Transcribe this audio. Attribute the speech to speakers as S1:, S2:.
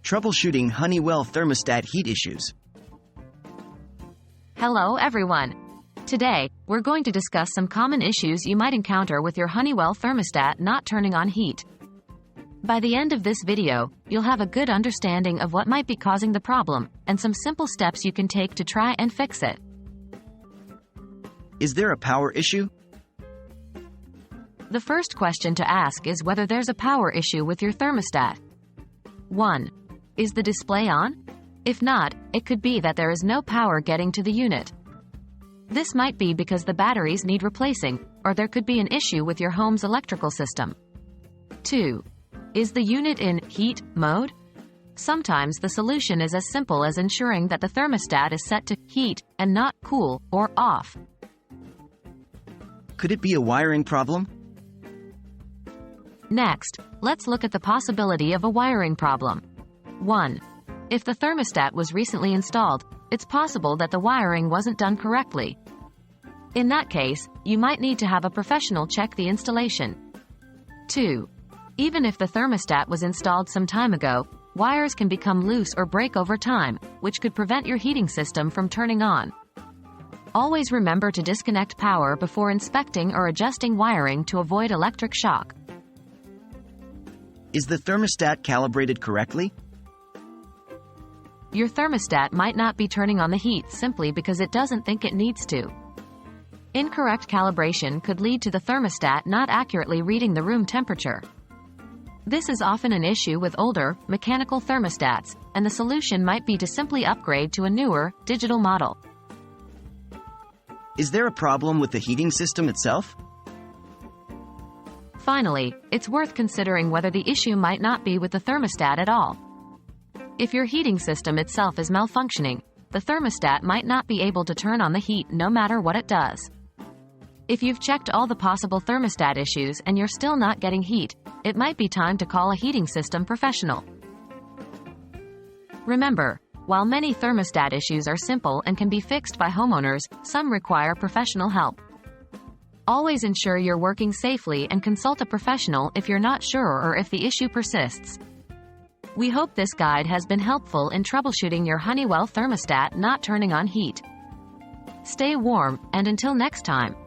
S1: Troubleshooting Honeywell Thermostat heat issues.
S2: Hello everyone. Today, we're going to discuss some common issues you might encounter with your Honeywell thermostat not turning on heat. By the end of this video, you'll have a good understanding of what might be causing the problem, and some simple steps you can take to try and fix it.
S1: Is there a power issue?
S2: The first question to ask is whether there's a power issue with your thermostat. 1. Is the display on? If not, it could be that there is no power getting to the unit. This might be because the batteries need replacing, or there could be an issue with your home's electrical system. 2. Is the unit in heat mode? Sometimes the solution is as simple as ensuring that the thermostat is set to heat and not cool or off.
S1: Could it be a wiring problem?
S2: Next, let's look at the possibility of a wiring problem. 1. If the thermostat was recently installed, it's possible that the wiring wasn't done correctly. In that case, you might need to have a professional check the installation. 2. Even if the thermostat was installed some time ago, wires can become loose or break over time, which could prevent your heating system from turning on. Always remember to disconnect power before inspecting or adjusting wiring to avoid electric shock.
S1: Is the thermostat calibrated correctly?
S2: Your thermostat might not be turning on the heat simply because it doesn't think it needs to. Incorrect calibration could lead to the thermostat not accurately reading the room temperature. This is often an issue with older, mechanical thermostats, and the solution might be to simply upgrade to a newer, digital model.
S1: Is there a problem with the heating system itself?
S2: Finally, it's worth considering whether the issue might not be with the thermostat at all. If your heating system itself is malfunctioning, the thermostat might not be able to turn on the heat no matter what it does. If you've checked all the possible thermostat issues and you're still not getting heat, it might be time to call a heating system professional. Remember, while many thermostat issues are simple and can be fixed by homeowners, some require professional help. Always ensure you're working safely and consult a professional if you're not sure or if the issue persists. We hope this guide has been helpful in troubleshooting your Honeywell thermostat not turning on heat. Stay warm, and until next time.